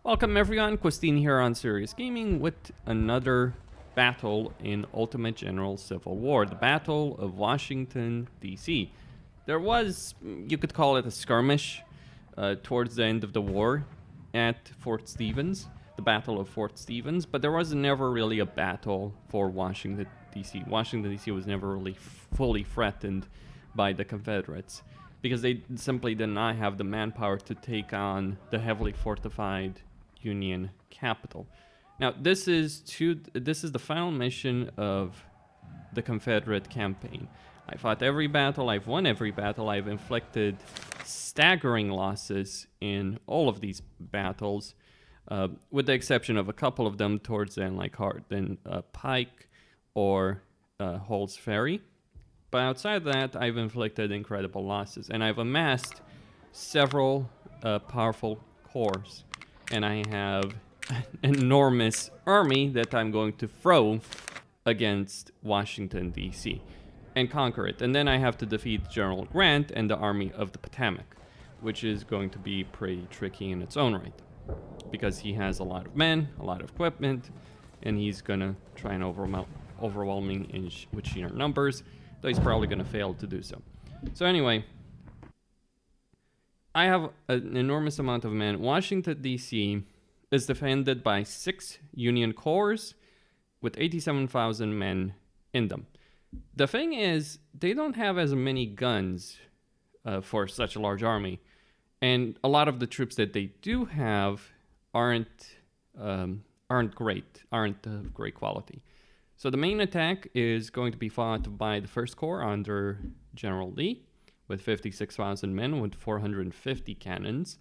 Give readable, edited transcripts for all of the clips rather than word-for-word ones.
Welcome everyone, Costin here on Serious Gaming with another battle in Ultimate General Civil War, the Battle of Washington, D.C. There was, you could call it a skirmish towards the end of the war at Fort Stevens, the Battle of Fort Stevens, but there was never really a battle for Washington, D.C. Washington, D.C. was never really fully threatened by the Confederates because they simply did not have the manpower to take on the heavily fortified Union capital. Now, this is the final mission of the Confederate campaign. I fought every battle, I've won every battle, I've inflicted staggering losses in all of these battles, with the exception of a couple of them towards the end, like Pike or Hall's Ferry. But outside that, I've inflicted incredible losses, and I've amassed several powerful corps. And I have an enormous army that I'm going to throw against Washington, D.C. and conquer it. And then I have to defeat General Grant and the Army of the Potomac, which is going to be pretty tricky in its own right, because he has a lot of men, a lot of equipment, and he's going to try and overwhelm me with sheer numbers, though he's probably going to fail to do so. So anyway, I have an enormous amount of men. Washington, D.C. is defended by 6 Union corps with 87,000 men in them. The thing is, they don't have as many guns for such a large army. And a lot of the troops that they do have aren't of great quality. So the main attack is going to be fought by the 1st Corps under General Lee, with 56,000 men with 450 cannons.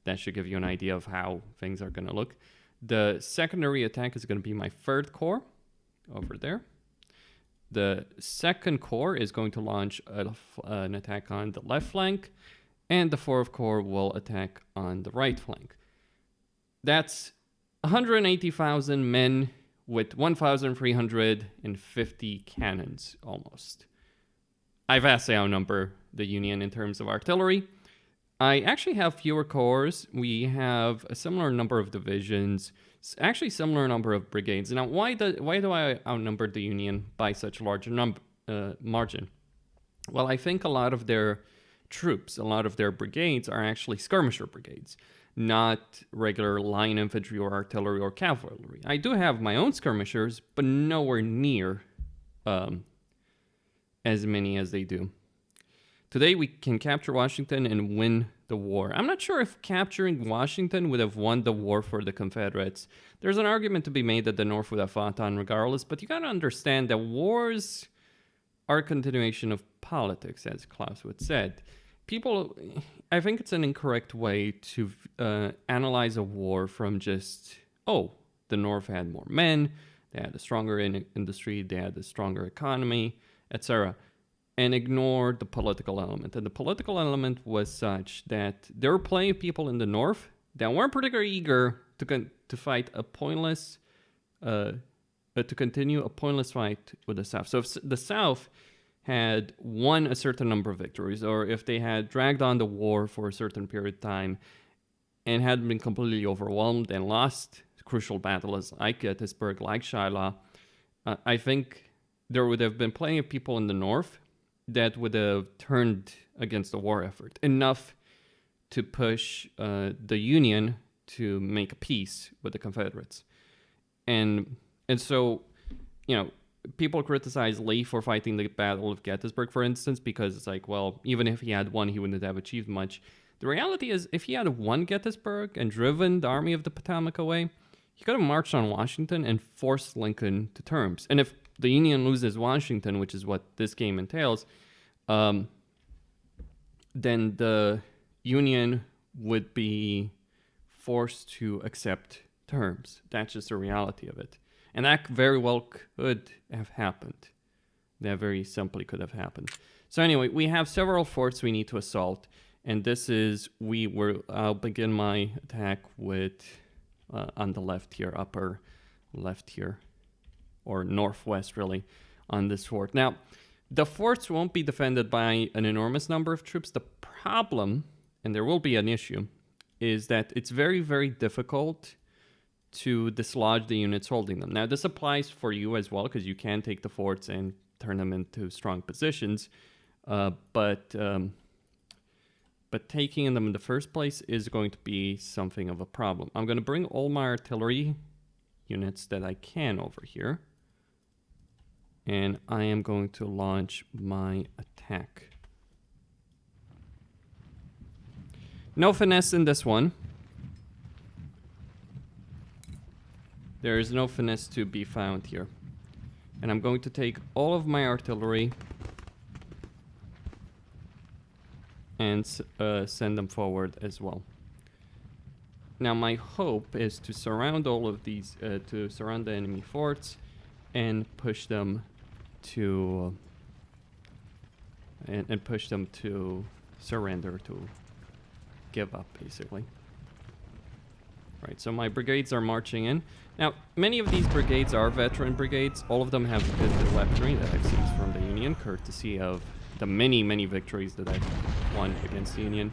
That should give you an idea of how things are going to look. The secondary attack is going to be my 3rd Corps over there. The 2nd Corps is going to launch an attack on the left flank, and the 4th Corps will attack on the right flank. That's 180,000 men with 1,350 cannons almost. I vastly outnumber the Union in terms of artillery. I actually have fewer corps. We have a similar number of divisions, actually similar number of brigades. Now, why do I outnumber the Union by such a large margin? Well, I think a lot of their troops, a lot of their brigades are actually skirmisher brigades, not regular line infantry or artillery or cavalry. I do have my own skirmishers, but nowhere near as many as they do. Today we can capture Washington and win the war. I'm not sure if capturing Washington would have won the war for the Confederates. There's an argument to be made that the North would have fought on regardless, but you gotta understand that wars are a continuation of politics, as Clausewitz said. I think it's an incorrect way to analyze a war from just, the North had more men, they had a stronger industry, they had a stronger economy, etc., and ignore the political element. And the political element was such that there were plenty of people in the North that weren't particularly eager to fight a pointless, to continue a pointless fight with the South. So if the South had won a certain number of victories, or if they had dragged on the war for a certain period of time and had been completely overwhelmed and lost crucial battles like Gettysburg, like Shiloh, I think there would have been plenty of people in the North that would have turned against the war effort, enough to push the Union to make a peace with the Confederates. And so, people criticize Lee for fighting the Battle of Gettysburg, for instance, because it's like, well, even if he had won, he wouldn't have achieved much. The reality is, if he had won Gettysburg and driven the Army of the Potomac away, he could have marched on Washington and forced Lincoln to terms. And if the Union loses Washington, which is what this game entails, then the Union would be forced to accept terms. That's just the reality of it. And that very well could have happened. That very simply could have happened. So anyway, we have several forts we need to assault. And I'll begin my attack with, on the left here, upper left here, or northwest really, on this fort. Now, the forts won't be defended by an enormous number of troops. The problem, and there will be an issue, is that it's very, very difficult to dislodge the units holding them. Now, this applies for you as well, because you can take the forts and turn them into strong positions. But taking them in the first place is going to be something of a problem. I'm going to bring all my artillery units that I can over here. And I am going to launch my attack. No finesse in this one. There is no finesse to be found here. And I'm going to take all of my artillery and send them forward as well. Now my hope is to surround all of these, to surround the enemy forts and push them to and push them to surrender, to give up, basically. Right, so my brigades are marching in. Now, many of these brigades are veteran brigades. All of them have good weaponry that I've seized from the Union, courtesy of the many, many victories that I've won against the Union.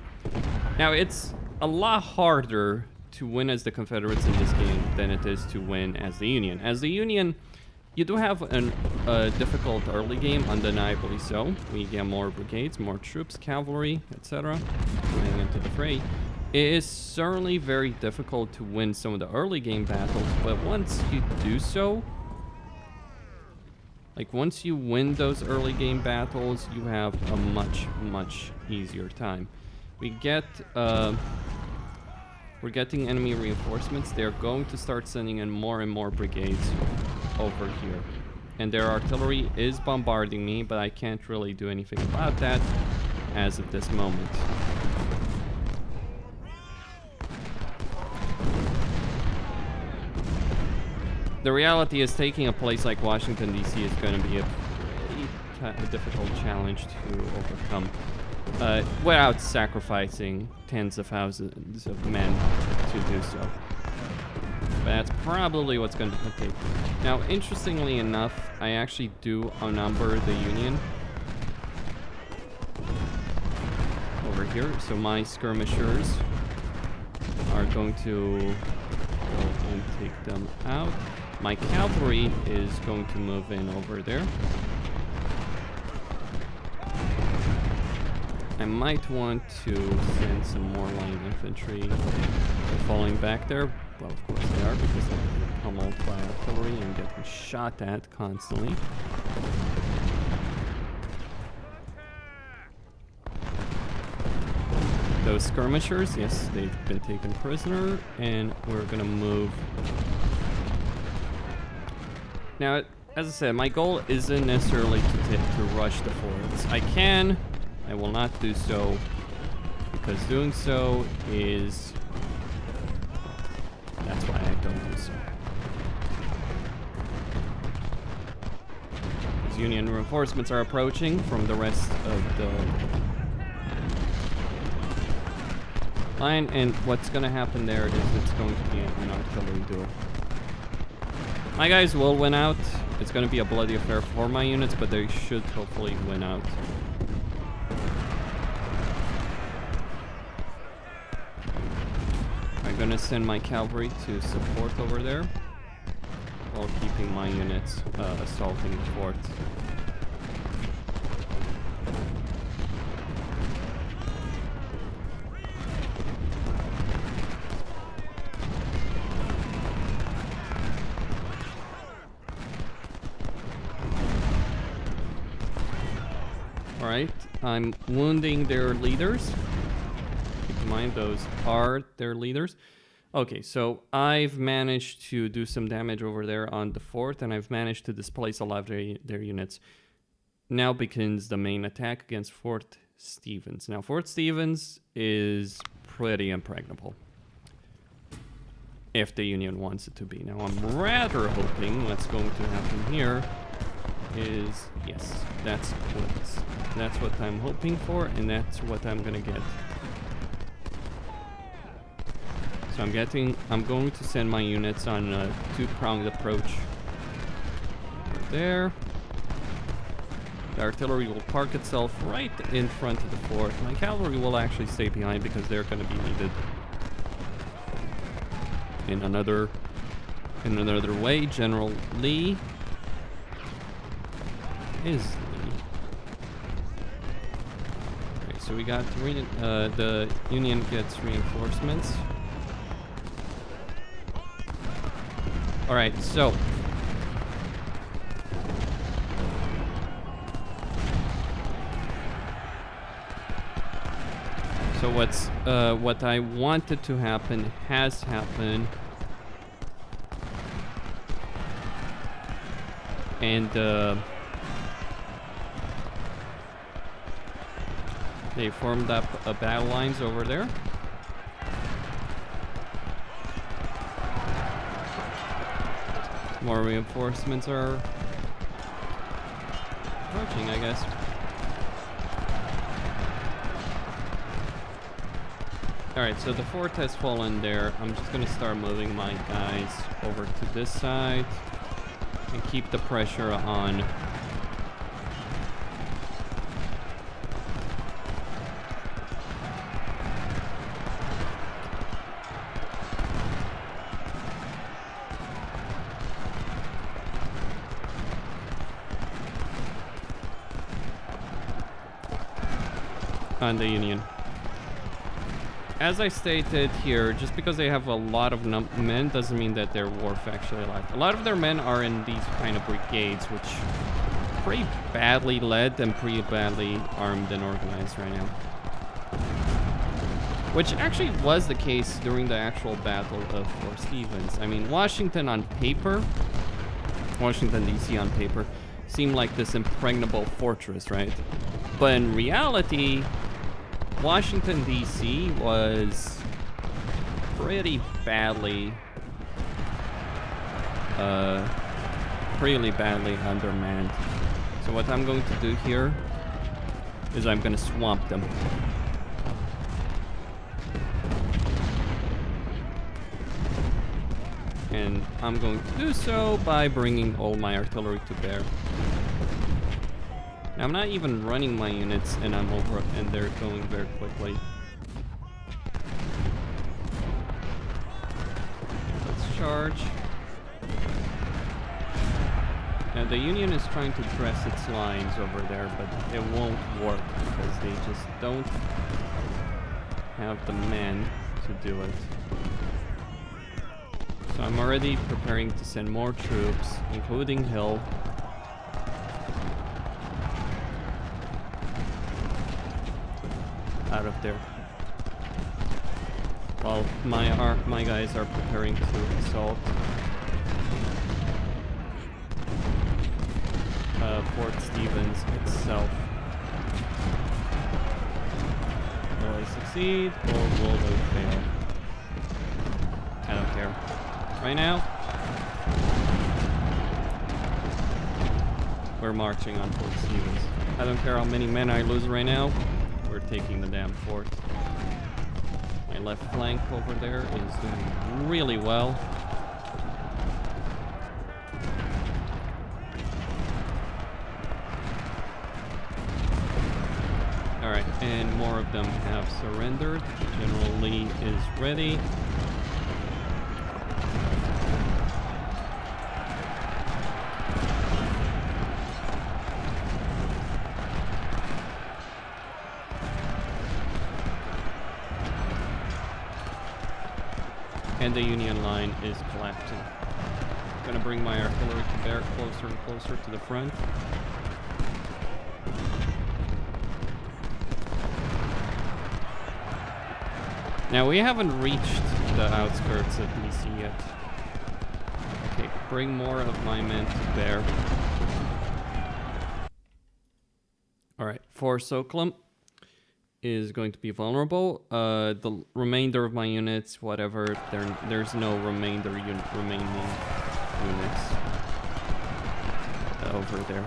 Now, it's a lot harder to win as the Confederates in this game than it is to win as the Union. As the Union, you do have a difficult early game, undeniably so. We get more brigades, more troops, cavalry, etc. coming into the fray. It is certainly very difficult to win some of the early game battles, but once you do so, like once you win those early game battles, you have a much, much easier time. We get, we're getting enemy reinforcements. They're going to start sending in more and more brigades over here. And their artillery is bombarding me, but I can't really do anything about that as of this moment. The reality is taking a place like Washington, D.C. is going to be a pretty difficult challenge to overcome without sacrificing tens of thousands of men to do so. But that's probably what's going to take. Now, interestingly enough, I actually do outnumber the Union over here. So my skirmishers are going to go and take them out. My cavalry is going to move in over there. I might want to send some more line infantry. They're falling back there. Well, of course they are, because they're getting pummeled by artillery and getting shot at constantly. Those skirmishers, yes, they've been taken prisoner, and we're gonna move. Now, as I said, my goal isn't necessarily to rush the forts. I will not do so, because doing so is... That's why I don't do so. These Union reinforcements are approaching from the rest of the line, and what's going to happen there is it's going to be an artillery duel. My guys will win out. It's going to be a bloody affair for my units, but they should hopefully win out. I'm going to send my cavalry to support over there, while keeping my units assaulting the fort. Alright, I'm wounding their leaders. Keep in mind, those are their leaders. Okay, so I've managed to do some damage over there on the fort, and I've managed to displace a lot of their units. Now begins the main attack against Fort Stevens. Now, Fort Stevens is pretty impregnable, if the Union wants it to be. Now, I'm rather hoping what's going to happen here is, yes, that's what I'm hoping for, and that's what I'm gonna get. So I'm going to send my units on a two-pronged approach. Over there. The artillery will park itself right in front of the fort. My cavalry will actually stay behind because they're going to be needed in another way. General Lee is Lee. Okay, so we got the Union gets reinforcements. All right, so what I wanted to happen has happened, and they formed up battle lines over there. More reinforcements are approaching, I guess. Alright, so the fort has fallen there. I'm just gonna start moving my guys over to this side and keep the pressure on. On the Union. As I stated here, just because they have a lot of men doesn't mean that they're war factually alive. A lot of their men are in these kind of brigades, which are pretty badly led and pretty badly armed and organized right now. Which actually was the case during the actual Battle of Fort Stevens. I mean, Washington DC on paper, seemed like this impregnable fortress, right? But in reality, Washington, D.C. was pretty badly undermanned. So what I'm going to do here is I'm going to swamp them. And I'm going to do so by bringing all my artillery to bear. Now, I'm not even running my units, and I'm over, and they're going very quickly. Let's charge. Now, the Union is trying to dress its lines over there, but it won't work because they just don't have the men to do it. So I'm already preparing to send more troops, including Hill. Out of there. While my guys are preparing to assault Fort Stevens itself. Will they succeed or will they fail? I don't care. Right now, we're marching on Fort Stevens. I don't care how many men I lose right now. We're taking the damn fort. My left flank over there is doing really well. Alright, and more of them have surrendered. General Lee is ready. And the Union line is collapsing. I'm gonna bring my artillery to bear closer and closer to the front. Now we haven't reached the outskirts of DC yet. Okay, bring more of my men to bear. Alright, Fort Sokolem is going to be vulnerable. The remainder of my units, whatever, there's no remaining units over there.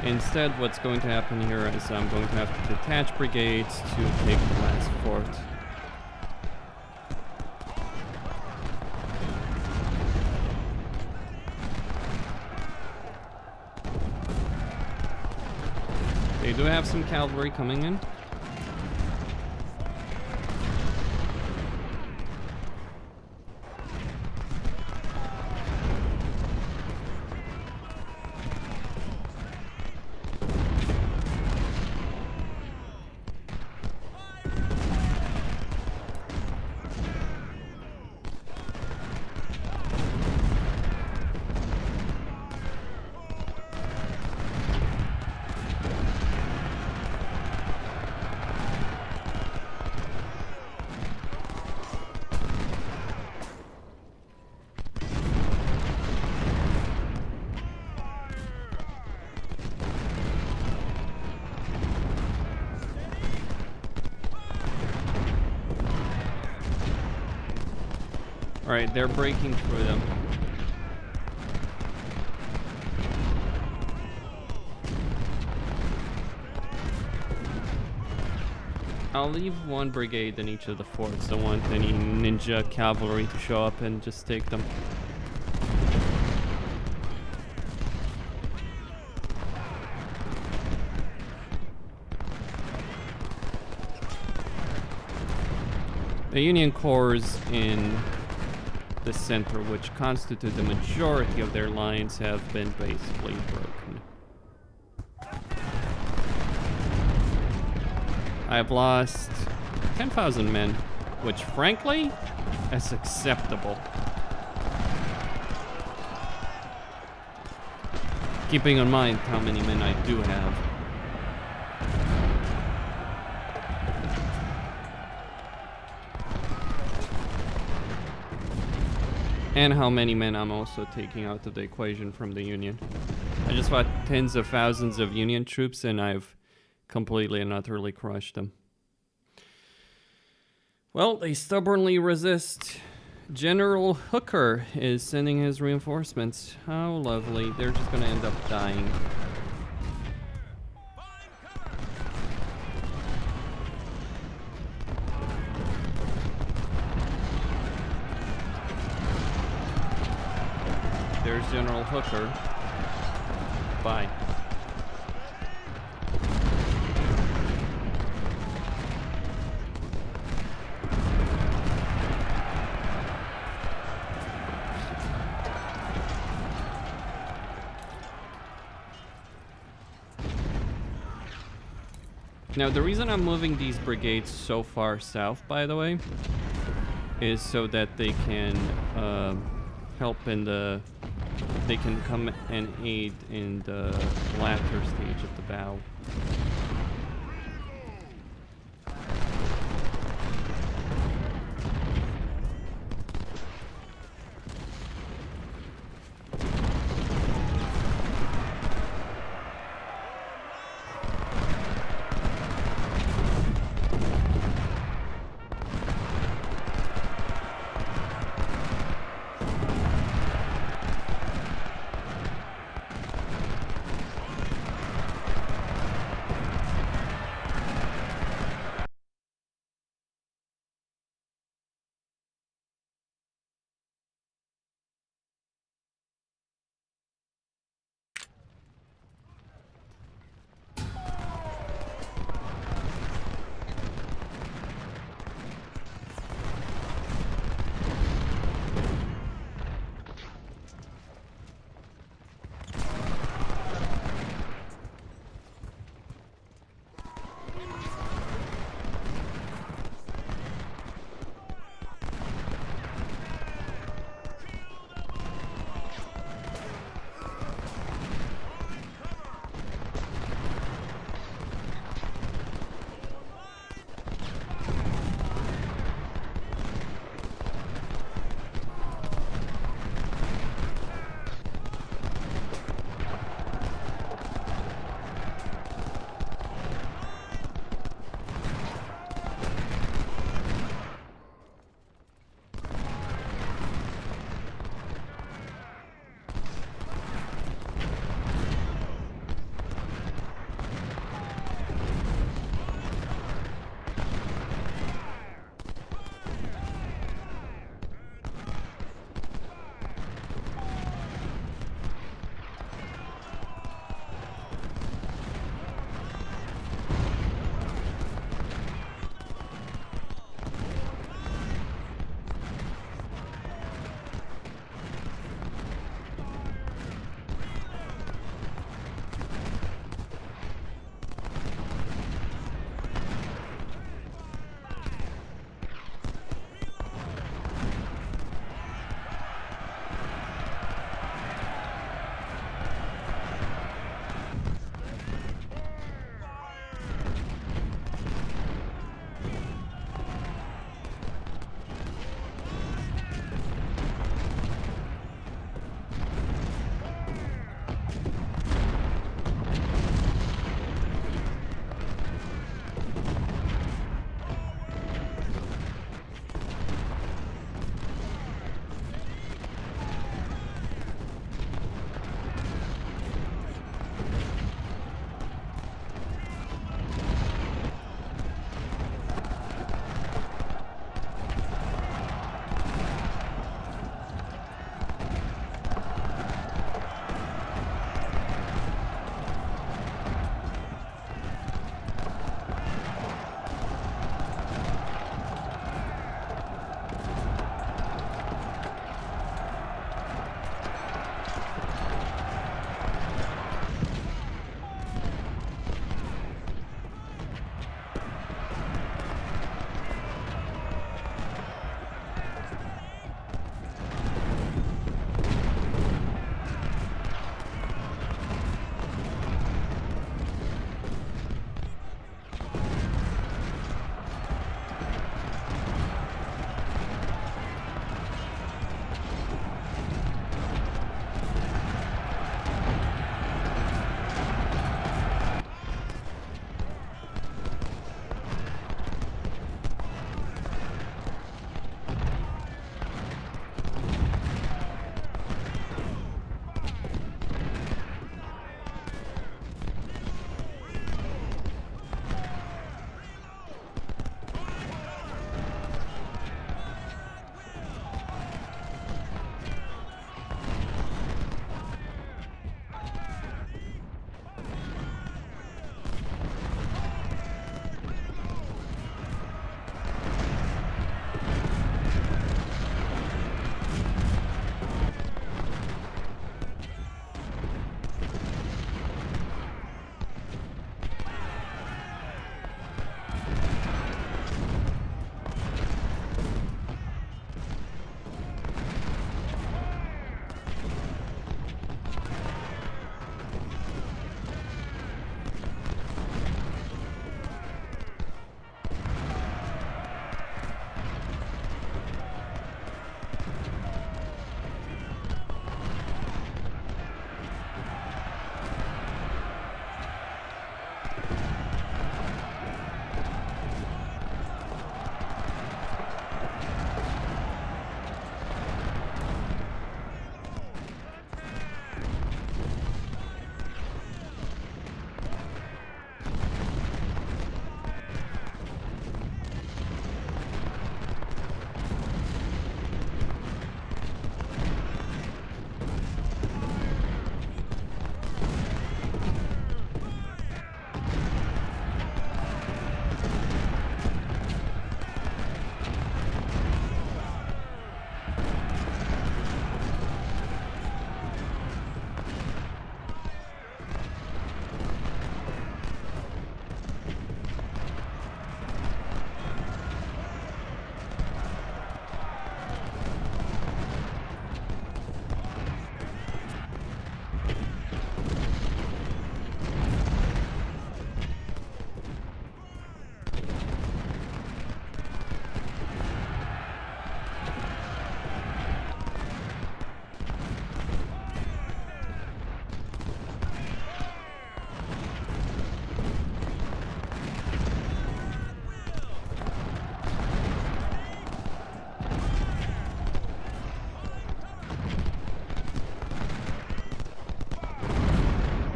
Instead, what's going to happen here is I'm going to have to detach brigades to take the last fort. They do have some cavalry coming in. Alright, they're breaking through them. I'll leave one brigade in each of the forts. Don't want any ninja cavalry to show up and just take them. The Union corps in the center, which constitute the majority of their lines, have been basically broken. I've lost 10,000 men, which frankly is acceptable. Keeping in mind how many men I do have. And how many men I'm also taking out of the equation from the Union. I just fought tens of thousands of Union troops and I've completely and utterly crushed them. Well, they stubbornly resist. General Hooker is sending his reinforcements. How lovely. They're just gonna end up dying. There's General Hooker. Bye. Now, the reason I'm moving these brigades so far south, by the way, is so that they can help in the... They can come and aid in the latter stage of the battle.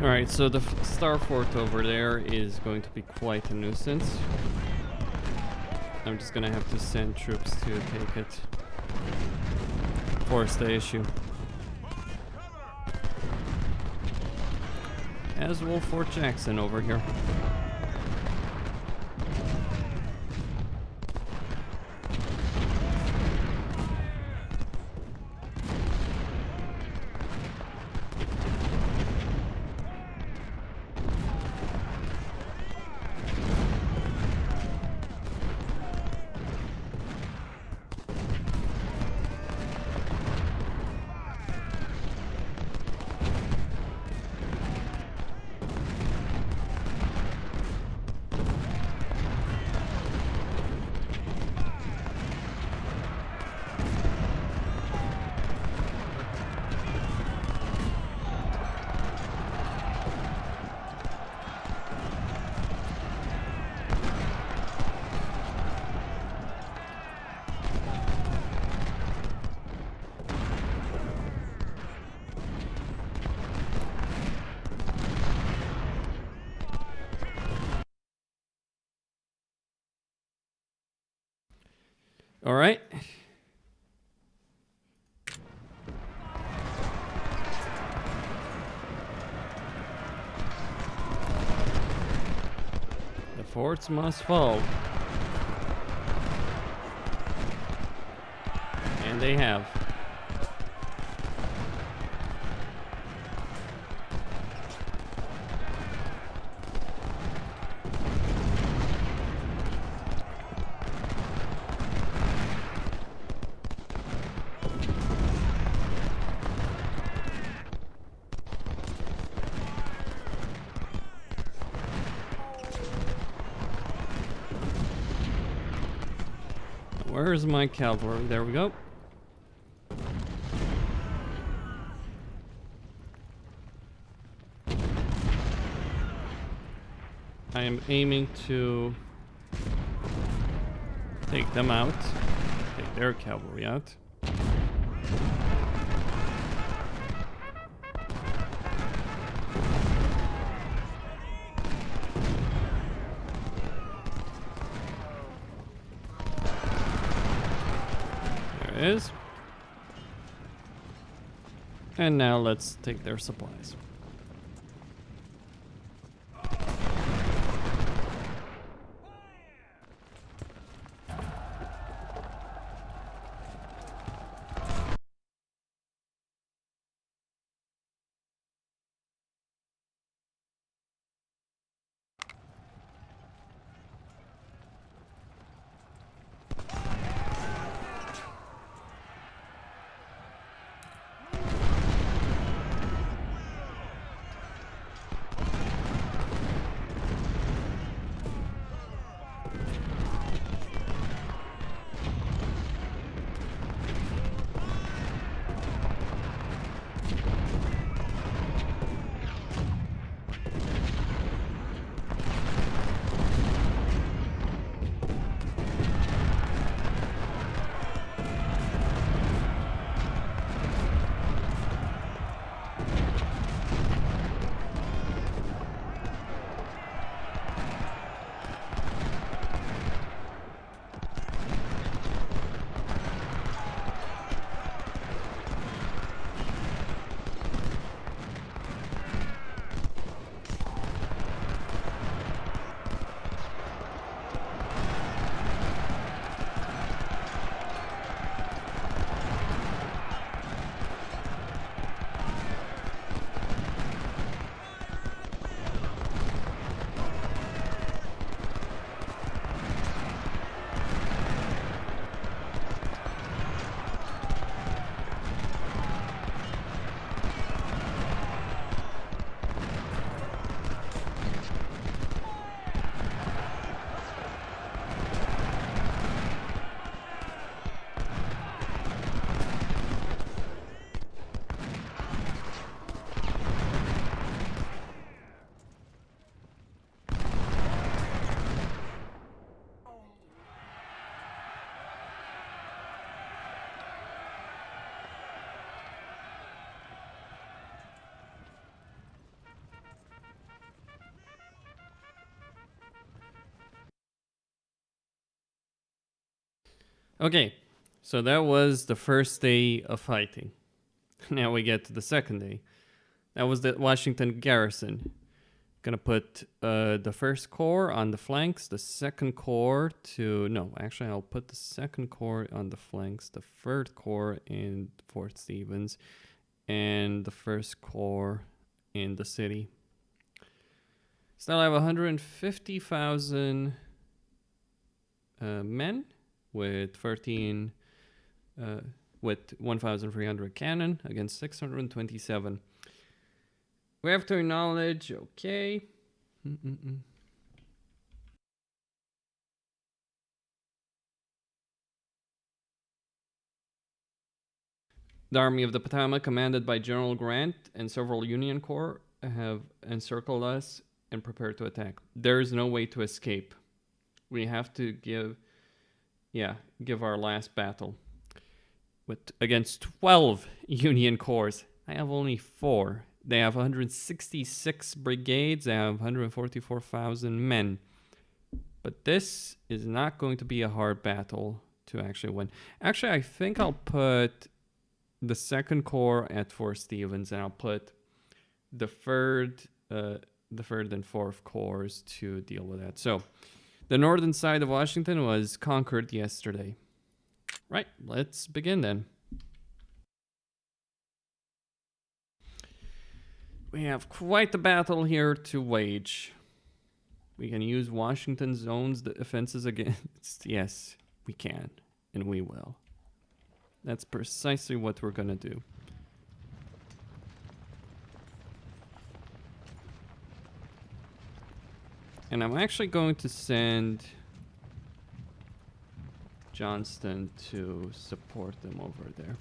Alright, so the Star Fort over there is going to be quite a nuisance. I'm just gonna have to send troops to take it. Force the issue. As will Fort Jackson over here. All right. The forts must fall. And they have. Where's my cavalry? There we go. I am aiming to take them out. Take their cavalry out. Is. And now let's take their supplies. Okay, so that was the first day of fighting. Now we get to the second day. That was the Washington garrison. Gonna put the first corps on the flanks, the second corps to... No, actually I'll put the second corps on the flanks, the third corps in Fort Stevens, and the first corps in the city. Still have 150,000 men with 13... with 1,300 cannon against 627. We have to acknowledge, okay. The Army of the Potomac, commanded by General Grant and several Union Corps, have encircled us and prepared to attack. There is no way to escape. We have to give our last battle. Against 12 Union Corps. I have only 4. They have 166 brigades. They have 144,000 men. But this is not going to be a hard battle to actually win. Actually, I think I'll put the second corps at Fort Stevens, and I'll put the third and fourth corps to deal with that. So, the northern side of Washington was conquered yesterday. Right, let's begin then. We have quite the battle here to wage. We can use Washington zones defenses against... Yes, we can, and we will. That's precisely what we're gonna do. And I'm actually going to send Johnston to support them over there.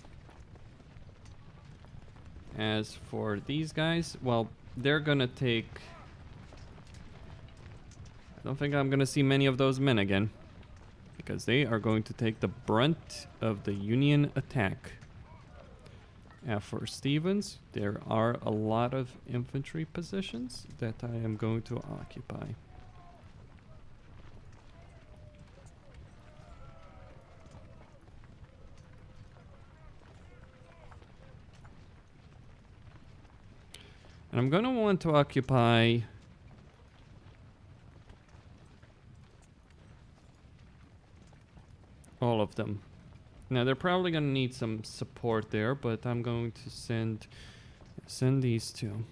As for these guys, well, they're gonna take... I don't think I'm gonna see many of those men again, because they are going to take the brunt of the Union attack. For Stevens, there are a lot of infantry positions that I am going to occupy. And I'm going to want to occupy all of them. Now they're probably going to need some support there, but I'm going to send these two.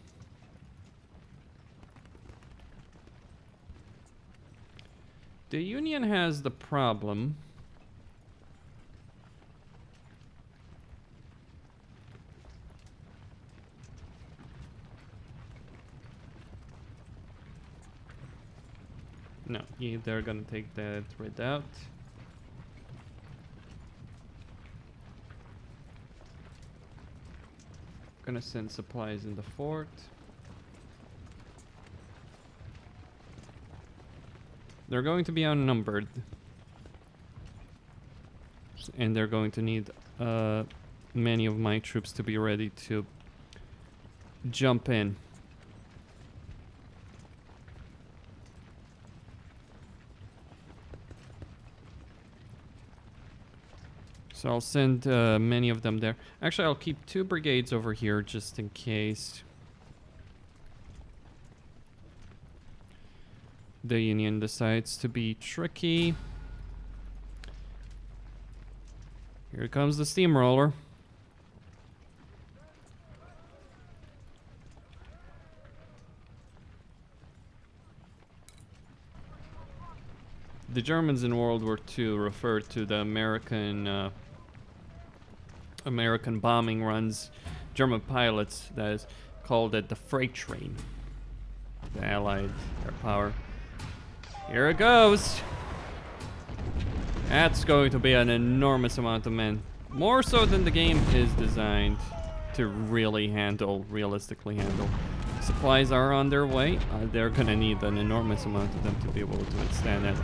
The Union has the problem no, they're gonna take that redoubt. Gonna send supplies in the fort. They're going to be outnumbered, and they're going to need many of my troops to be ready to jump in. So I'll send many of them there. Actually, I'll keep 2 brigades over here just in case the Union decides to be tricky. Here comes the steamroller. The Germans in World War II referred to the American bombing runs, German pilots, that is, called it the freight train. The Allied air power. Here it goes! That's going to be an enormous amount of men. More so than the game is designed to really realistically handle. Supplies are on their way. They're gonna need an enormous amount of them to be able to withstand that.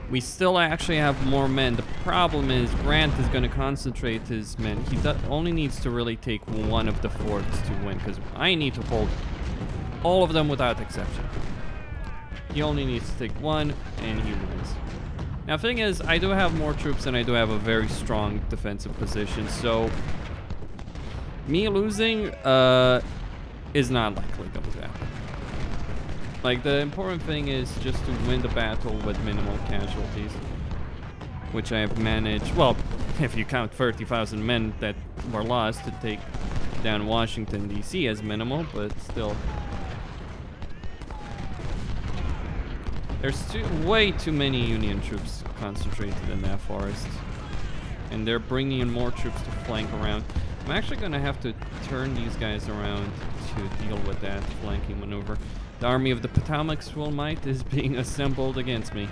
We still actually have more men. The problem is Grant is going to concentrate his men. He only needs to really take one of the forts to win, because I need to hold all of them without exception. He only needs to take one, and he wins. Now, the thing is, I do have more troops and I do have a very strong defensive position, so me losing is not likely going to happen. Like, the important thing is just to win the battle with minimal casualties, which I have managed. Well, if you count 30,000 men that were lost to take down Washington, D.C. as minimal, but still. There's way too many Union troops concentrated in that forest. And they're bringing in more troops to flank around. I'm actually going to have to turn these guys around to deal with that flanking maneuver. The Army of the Potomac's full might is being assembled against me.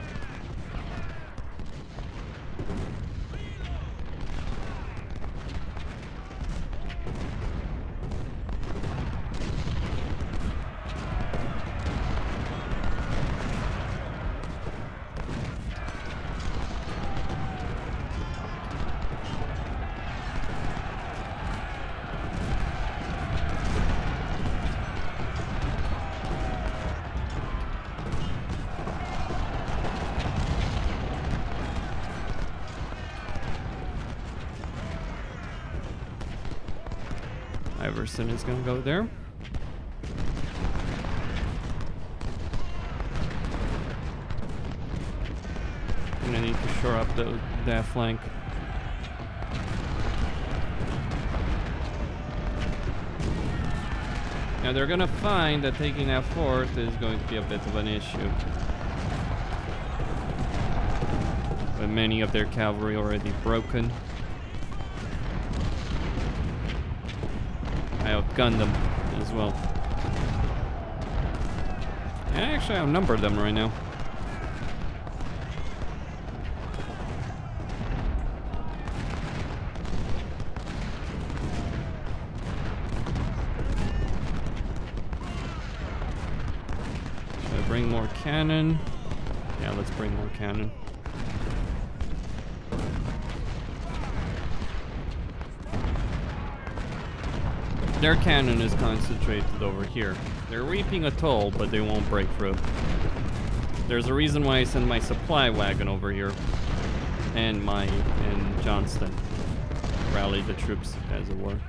Iverson is going to go there. I'm going to need to shore up that flank. Now they're going to find that taking that fort is going to be a bit of an issue. With many of their cavalry already broken. I outgunned them as well. I actually outnumbered them right now. Should I bring more cannon? Yeah, let's bring more cannon. Their cannon is concentrated over here. They're reaping a toll, but they won't break through. There's a reason why I send my supply wagon over here. And Johnston. Rally the troops, as it were.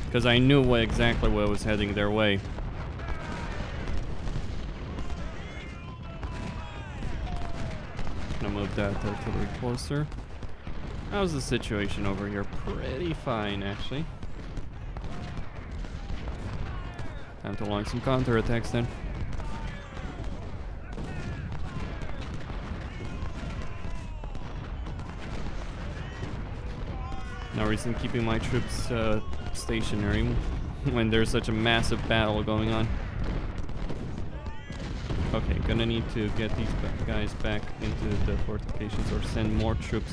Because I knew exactly what was heading their way. Gonna move that artillery closer. How's the situation over here? Pretty fine, actually. Time to launch some counterattacks then. No reason keeping my troops stationary when there's such a massive battle going on. Okay, gonna need to get these guys back into the fortifications or send more troops.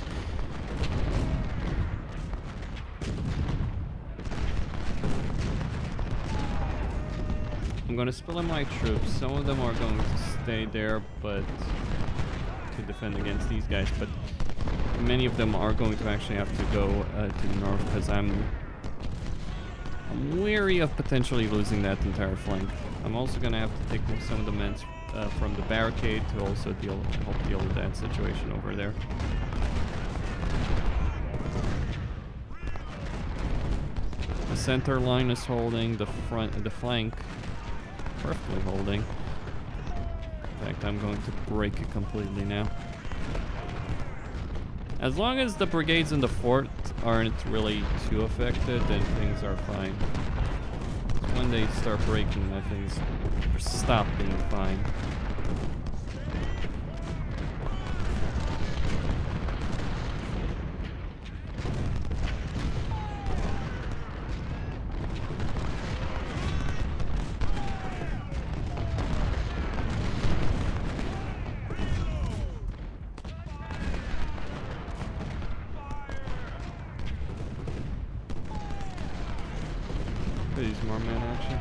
I'm gonna split up my troops. Some of them are going to stay there, but to defend against these guys. But many of them are going to actually have to go to the north because I'm wary of potentially losing that entire flank. I'm also gonna have to take some of the men from the barricade to also help deal with that situation over there. The center line is holding. The flank. Perfectly holding. In fact, I'm going to break it completely now. As long as the brigades in the fort aren't really too affected, then things are fine. When they start breaking, then things stop being fine. Use more men action.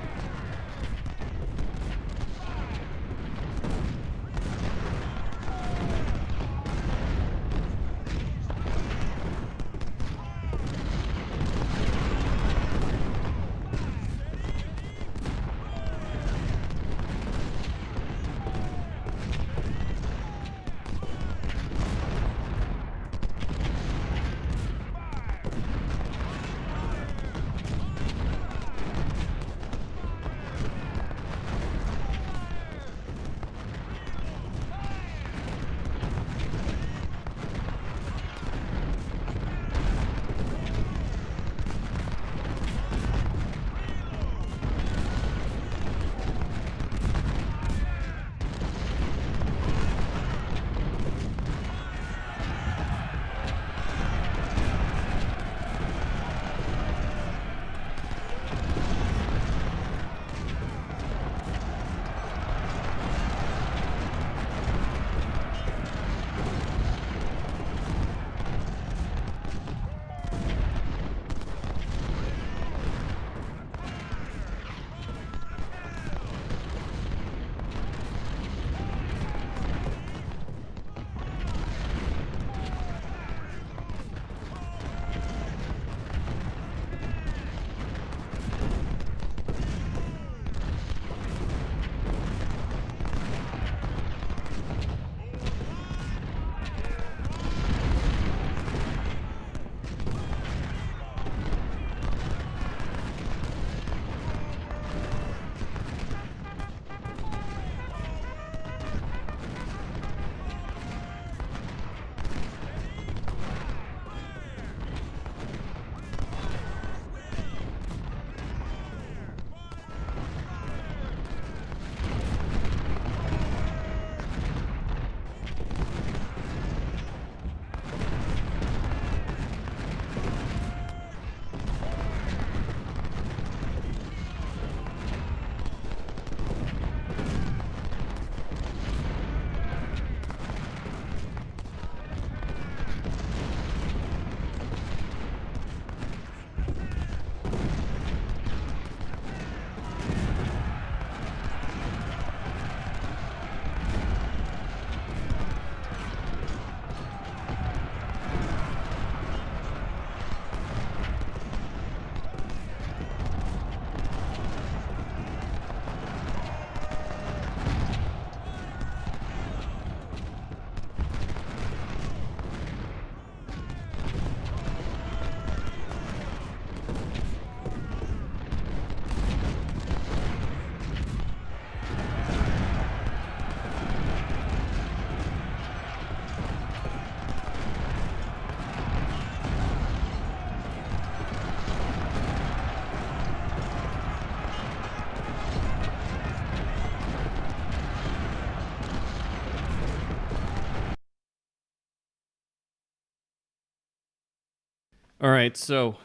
All right, so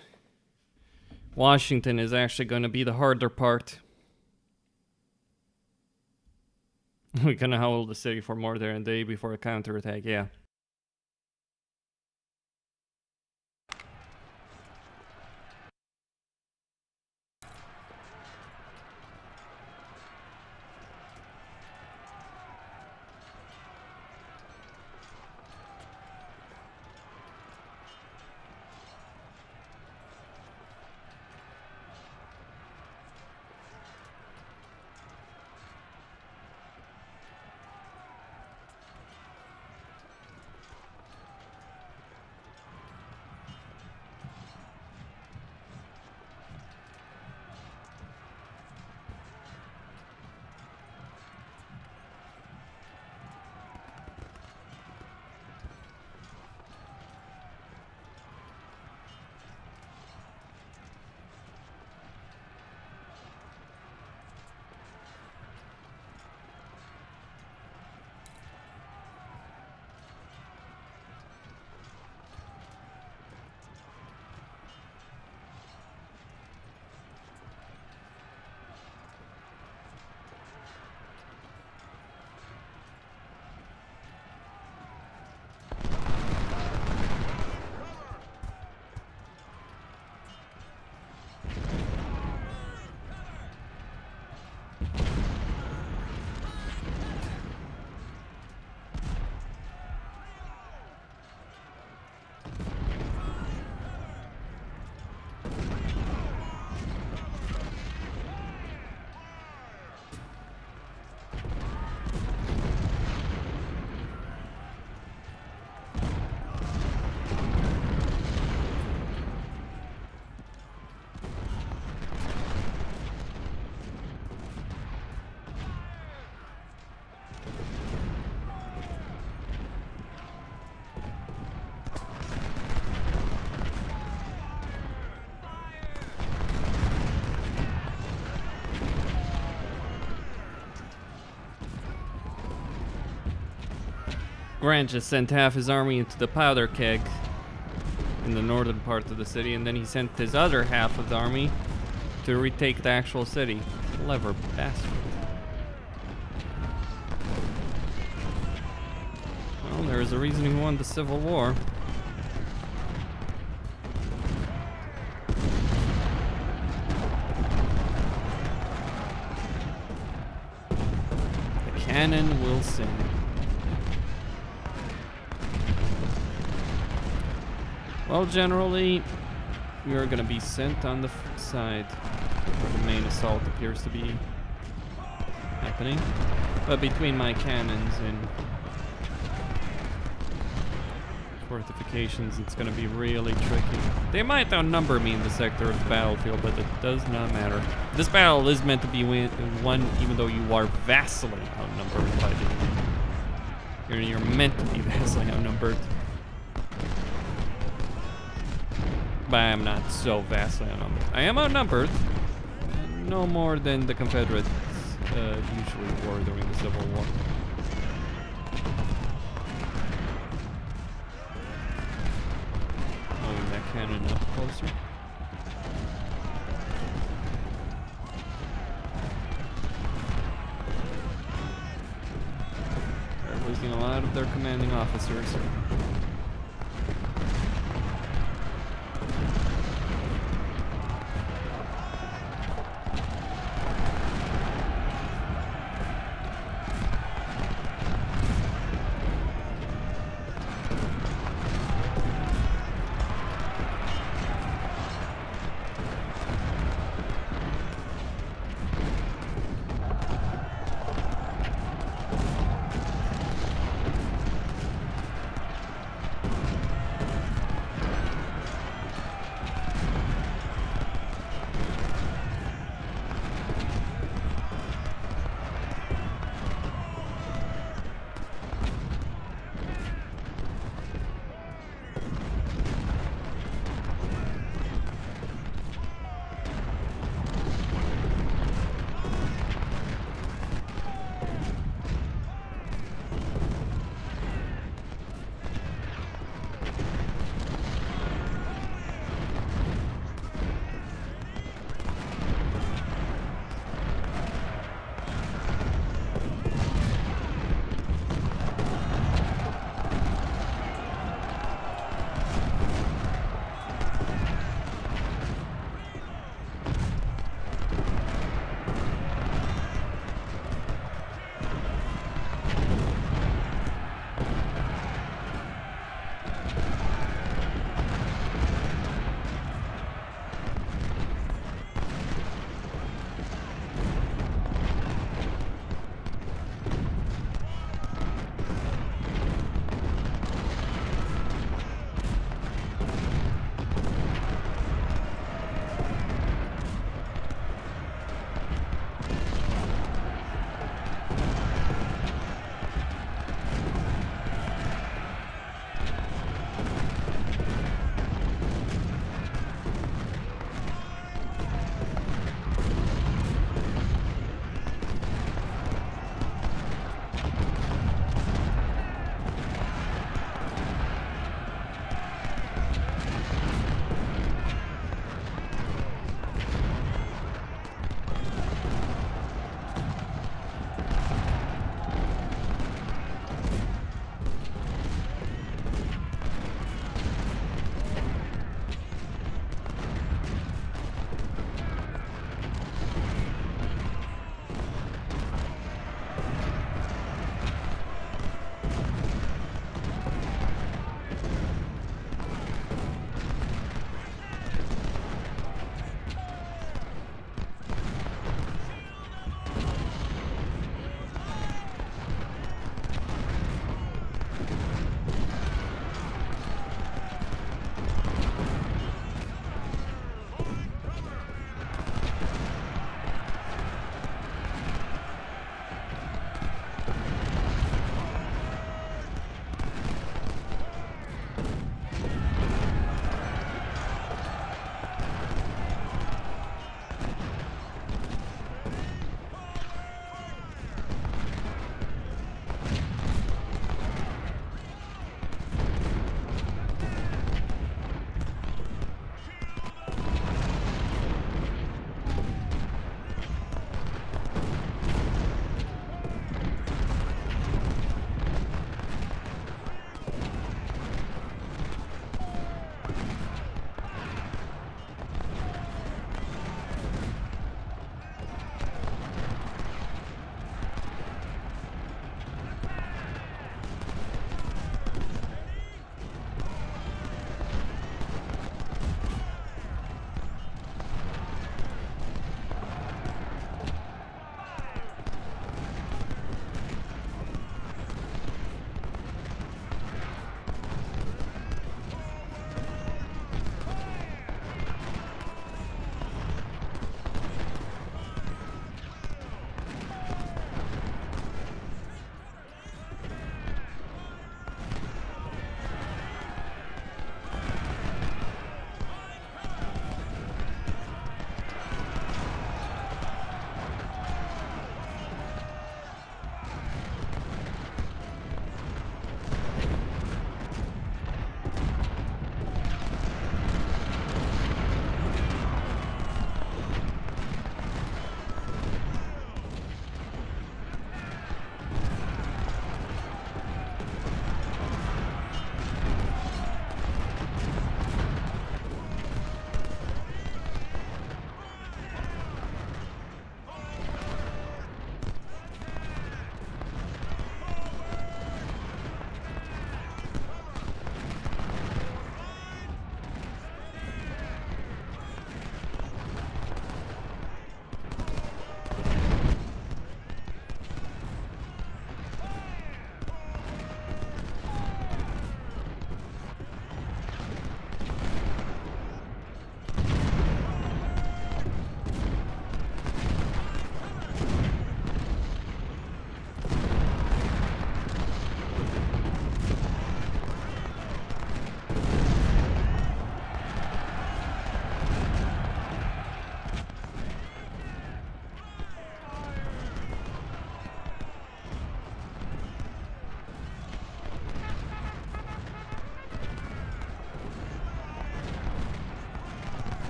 Washington is actually going to be the harder part. We're going to hold the city for more than a day before a counterattack, yeah. Grant just sent half his army into the powder keg in the northern part of the city, and then he sent his other half of the army to retake the actual city. Clever bastard. Well, there's a reason he won the Civil War. The cannon will sing. Well, generally, we are going to be sent on the side where the main assault appears to be happening. But between my cannons and fortifications, it's going to be really tricky. They might outnumber me in the sector of the battlefield, but it does not matter. This battle is meant to be won even though you are vastly outnumbered by the... You're meant to be vastly outnumbered. But I am not so vastly outnumbered. I am outnumbered, no more than the Confederates usually were during the Civil War. Moving that cannon up closer. They're losing a lot of their commanding officers.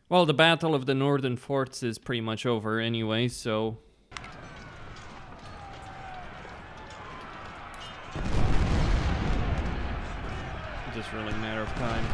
Well, the Battle of the Northern Forts is pretty much over anyway, so... just really a matter of time.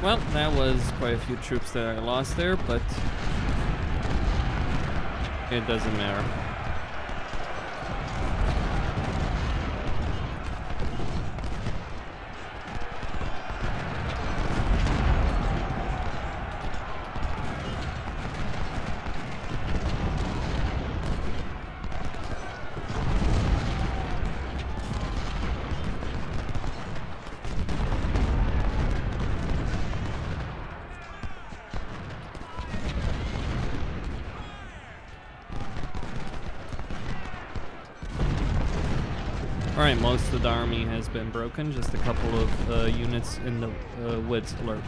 Well, that was quite a few troops that I lost there, but it doesn't matter. Alright, most of the army has been broken. Just a couple of units in the woods lurk.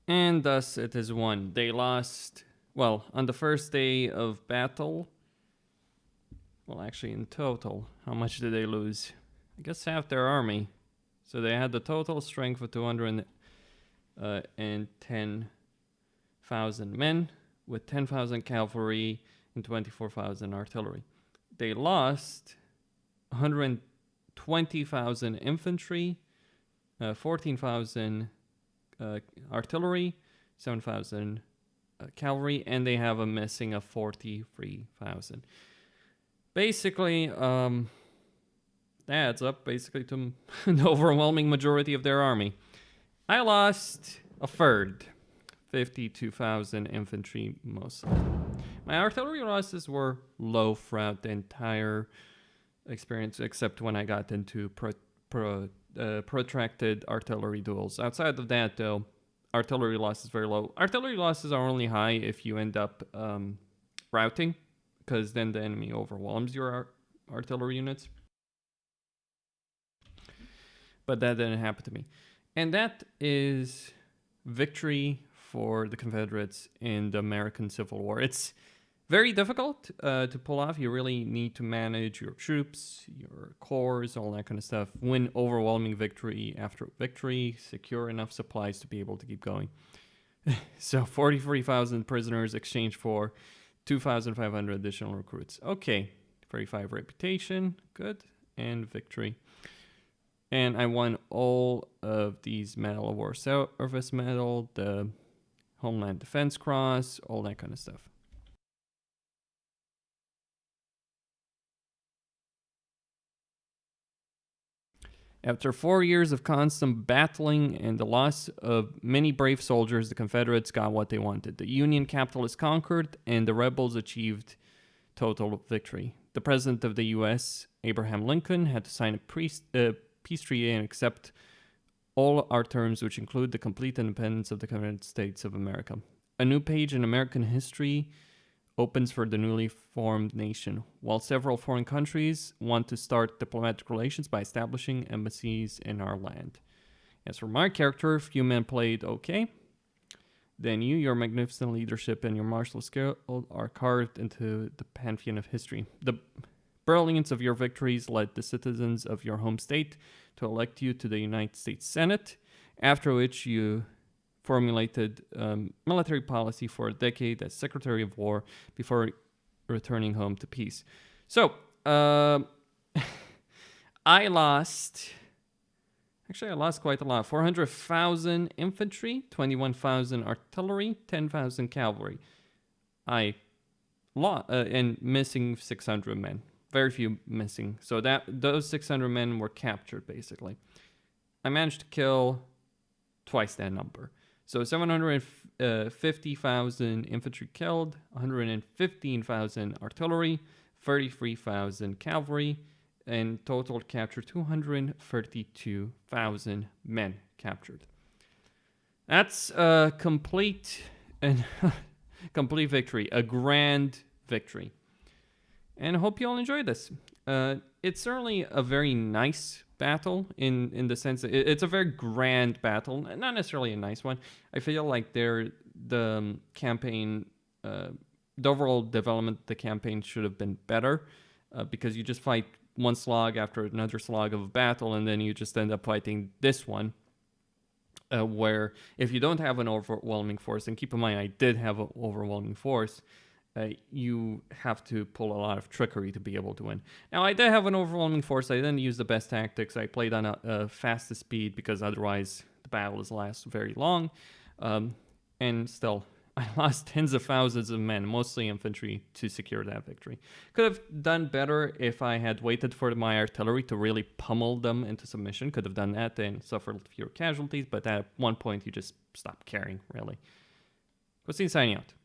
And thus it is won. They lost, well, on the first day of battle. Well, actually, in total, how much did they lose? I guess half their army. So they had the total strength of 210,000 men with 10,000 cavalry and 24,000 artillery. They lost 120,000 infantry, 14,000 artillery, 7,000 cavalry, and they have a missing of 43,000. Basically, that adds up basically to the overwhelming majority of their army. I lost a third, 52,000 infantry mostly. My artillery losses were low throughout the entire experience, except when I got into protracted artillery duels. Outside of that, though, artillery loss is very low. Artillery losses are only high if you end up routing, because then the enemy overwhelms your artillery units. But that didn't happen to me. And that is victory for the Confederates in the American Civil War. It's very difficult to pull off. You really need to manage your troops, your corps, all that kind of stuff. Win overwhelming victory after victory. Secure enough supplies to be able to keep going. So 43,000 prisoners exchanged for 2,500 additional recruits. Okay, 35 reputation, good, and victory. And I won all of these Medal of War Service Medal, the Homeland Defense Cross, all that kind of stuff. After 4 years of constant battling and the loss of many brave soldiers, the Confederates got what they wanted. The Union capital is conquered, and the rebels achieved total victory. The President of the U.S., Abraham Lincoln, had to sign a peace treaty and accept all our terms, which include the complete independence of the Confederate States of America. A new page in American history opens for the newly formed nation, while several foreign countries want to start diplomatic relations by establishing embassies in our land. As for my character, few men played okay. Then your magnificent leadership, and your martial skill are carved into the pantheon of history. The brilliance of your victories led the citizens of your home state to elect you to the United States Senate, after which you formulated military policy for a decade as Secretary of War before returning home to peace. So, I lost quite a lot. 400,000 infantry, 21,000 artillery, 10,000 cavalry. I lost, and missing 600 men. Very few missing. So those 600 men were captured, basically. I managed to kill twice that number. So 750,000 infantry killed, 115,000 artillery, 33,000 cavalry, and total captured 232,000 men captured. That's a complete victory, a grand victory. And I hope you all enjoyed this. It's certainly a very nice battle in the sense that it's a very grand battle, not necessarily a nice one. I feel like the campaign, the overall development of the campaign should have been better, because you just fight one slog after another slog of a battle, and then you just end up fighting this one, where if you don't have an overwhelming force, and keep in mind I did have an overwhelming force, you have to pull a lot of trickery to be able to win. Now, I did have an overwhelming force. I didn't use the best tactics. I played on a fastest speed because otherwise the battles last very long. And still, I lost tens of thousands of men, mostly infantry, to secure that victory. Could have done better if I had waited for my artillery to really pummel them into submission. Could have done that and suffered fewer casualties, but at one point you just stop caring, really. Costin signing out.